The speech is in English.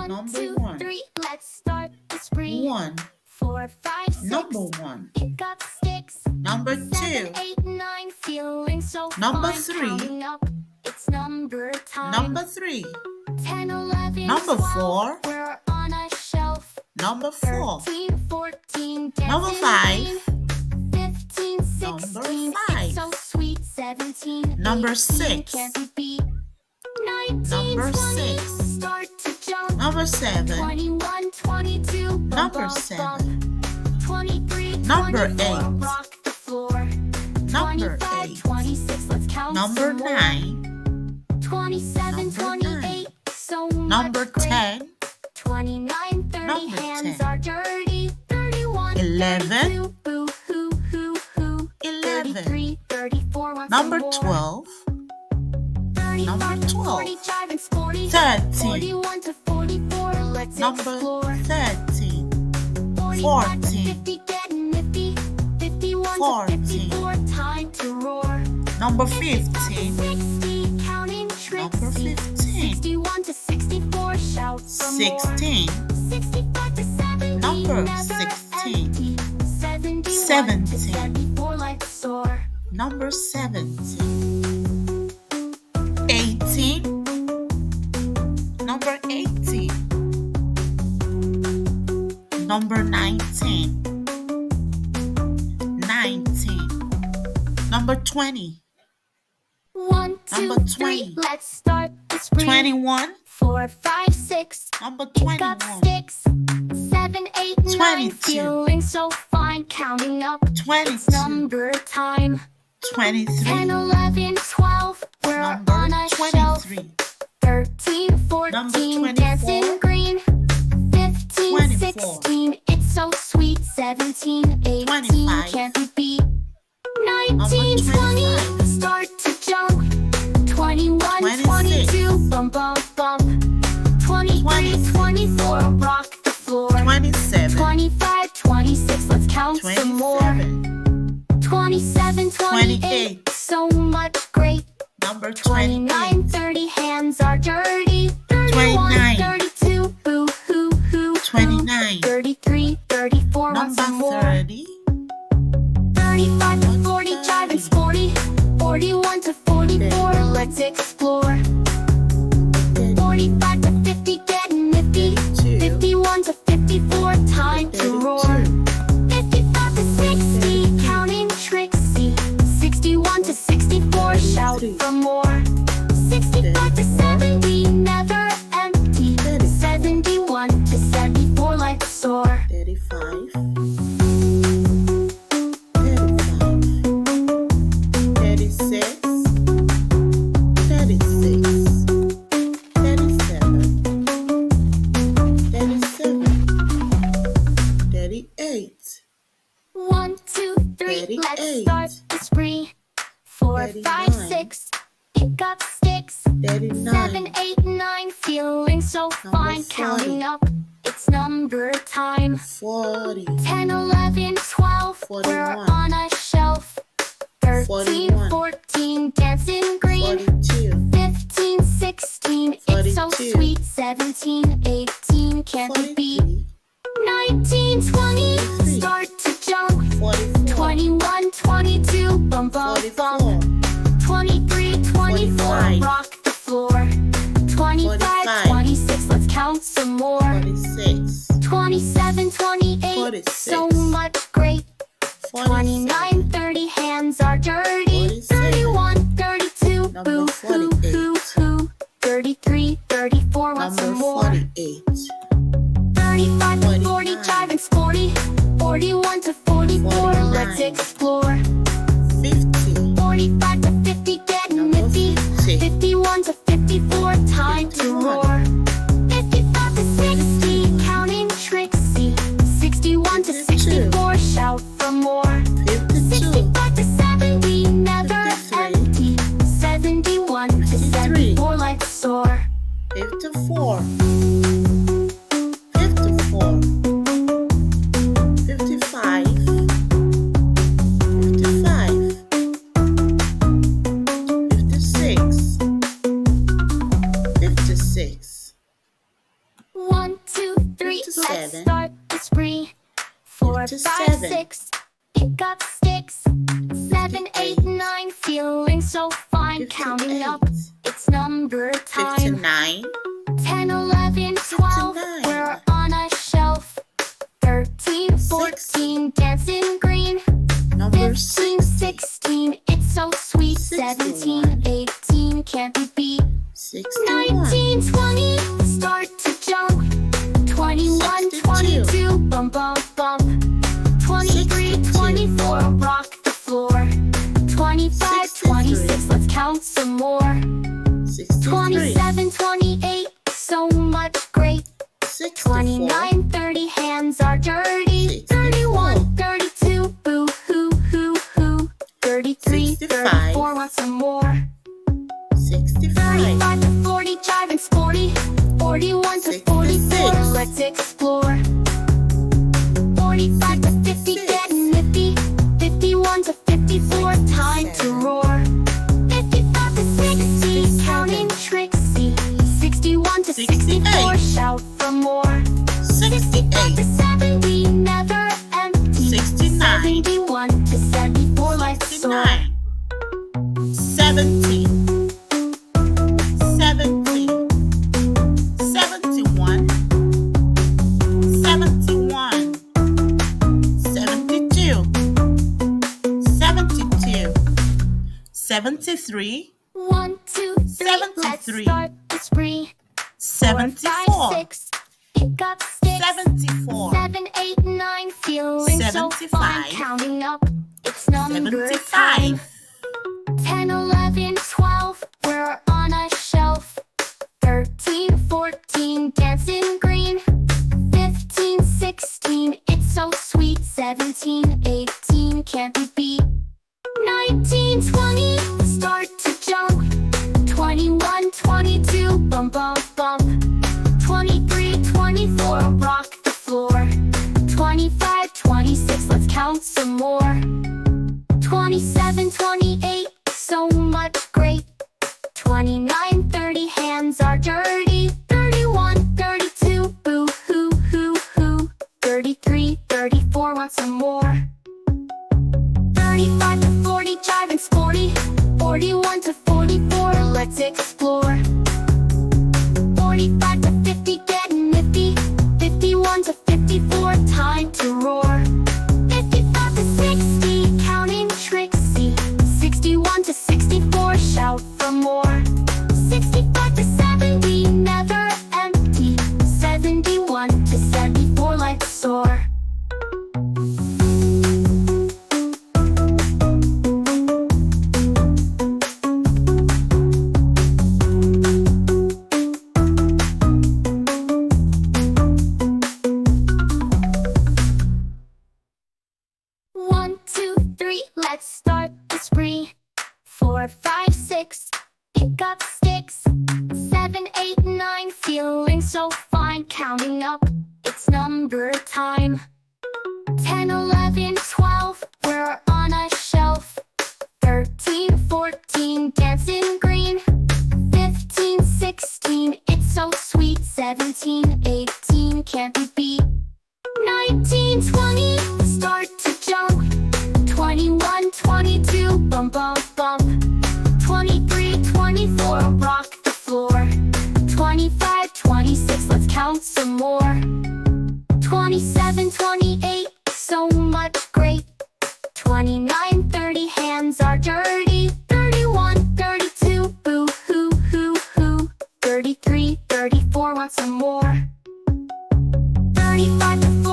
Number 1. 3, let's start the spree. 1. 4, 5, 6. Number 1. Pick up sticks. Number 2. 7, 8, 9. Feeling so Number fine. 3. Counting up. It's number time. Number 3. 10, 11, Number 12. 4. We're on a shelf. Number 4. 13, 14. Number 5. 15, 16. Number 5. It's so sweet. 17. Number 18, 6. can't be beat. 19, Number 20. 6. Start to jump. Number 7. 21, 22. Bump, Number bump, 7. bump. 23, Number 24. 8. Rock the floor. Number 25, 8. 26. Let's count Number some more. 9. 27, Number 28. So Number much great. 10. 29, 30. Number Hands 10. are dirty. 31, 11. 32. Boo hoo hoo hoo. 11. 33, 34. Want Number some more. 12. 35 Number to 12. 45 and sporty. 13. 41 to 44. Let's Number explore. 13. 45 to 14. 50, getting nifty. 51 14. to 54, time to roar. Number 50 15. 60, counting tricks. Number 15. 61 to 64, shout for more. 16. 65 to 70, Number never 16. empty. 71 to 17. 74, let's soar. Number 17. 18. Number 18. Number 19. 19. Number 20. 1, 2, Number 3, 20. let's start the spree. 21. 4, 5, 6. Number Pick up 21. sticks. 7, 8, 9. 22. Feeling so fine. Counting up. 22. It's number time. 10, 23. 11, 12. We're Number on a shelf. 23. 13, 14. Number 24. Dancing green. 15, 24. 16. It's so sweet. 17, 18. 25. Can't be beat. 19, 20. 25. Start to jump. 21, 26. 22. Bump, bump, bump. 23, 26. 24. Rock the floor. 27. 25, 26. Let's count some more. 27. 27, 28. 28. So much great. Number 29, 28. 30. Hands are dirty. 31, 29. 32. Boo hoo hoo. 29. 33, 34. Want Number some more. 30. 35 to 40. Jive and sporty. 41 to 44. Let's explore. 45 to 50. Getting nifty. 51 to 54. Time to roar. 55 to 60. Counting tricksy. 61 to 64. Shout for more. 65 to 70. Never empty. 71 to 74. Let's soar. 35. 35. 36. 36. 37. 37. 38. 1, 2, 3, let's 38. start the spree. 4, 5, 39. 6, pick up sticks. 39. 7, 8, 9, feeling so fine. 40. Counting up, it's number time. 40. 10, 11, 12, we're 41. on a shelf. 13, 41. 14, dancing green. 42. 15, 16, it's so 42. sweet. 17, 18, can't be beat. 43. 19, 20, 43. start to jump. 44. 21, 22, bump, bump, 44. bump. 23, 24, 45. rock the floor. 25, 45. 26, let's count some more. 46. 27, 28, 46. so much great. 29, 30, hands are dirty. 47. 31, 32, Number boo hoo 48. hoo hoo. 33, 34, want Number some more. 48. 35 to 40, 49. jive and sporty. 41 to 44, 49. let's explore. 50. 45 to 50, getting Number nifty. 50. 51 to 54, time to 51. roar. 55 to 60, counting tricksy. 61 to 64, shout for more. 52. 65 to 70, never 53. empty. 71 to 53. 74, let's soar. 54. 54. 55. 55. 56. 1, 2, 3, let's 57. start the spree. 4, 5, 57. 6, pick up sticks. 7, 8, 9, feeling so fine. Counting up, it's number time. 59. 10, 11, 12, 59. we're on a shelf. 13, 14, dancing green. Number 15, 16, it's so sweet. 17, 18, can't be beat. 61. 19, 20, start to jump. 21, 22, bump, bump, bump. 23, 62. 24, rock the floor. 25, 26, let's count some more. 63. 27, 28, so much great. 64. 29, 30, hands are dirty. 31, 32, boo hoo hoo hoo. 33, 65. 34, want some more. 65. 35 to 40, jive and sporty. 41 to 44, 66. let's explore. 45 to 50, getting nifty. 51 to 54, time to roar. 55 to 60, counting Trixie. 61 to 64, shout for more. 65 to 70, never empty. 69. 71 to 74, let's soar. 70. 70. 71. 71. 72. 72. 73. 1, 2, 3, let's 73. start the spree. 4, 5, 74. 6, pick up sticks. 74. 7, 8, 9, feeling so 75. fine. Counting up, it's number 75. time. 10, 11, 12, we're on a shelf. 13, 14, dancing green. 15, 16, it's so sweet. 17, 18, can't be beat. 19, 20, start to jump. 21, 22, bump, bump, bump. 23, 24, rock the floor. 25, 26, let's count some more. 27, 28, so much great. 29, 30, hands are dirty. 31, 32, boo hoo hoo hoo. 33, 34, want some more. 35 to 40, jive and sporty. 41 to 44, let's explore. 45 to 50, getting nifty. 51 to 54, time to roar. 55 to 60, counting Trixie. 61 to 64, shout for more. 65 to 70, never empty. 71 to 74, let's soar. 1, 2, 3, let's start the spree. 4, 5, 6, pick up sticks. 7, 8, 9, feeling so fine. Counting up, it's number time. 10, 11, 12, we're on a shelf. 13, 14, dancing green. 15, 16, it's so sweet. 17, 18, can't be beat. 19, 20, start to jump. 21, 22, bump, bump, bump. 23, 24, rock the floor. 25, 26, let's count some more. 27, 28, so much great. 29, 30, hands are dirty. 31, 32, boo hoo hoo hoo. 33, 34, want some more. 35 to 40.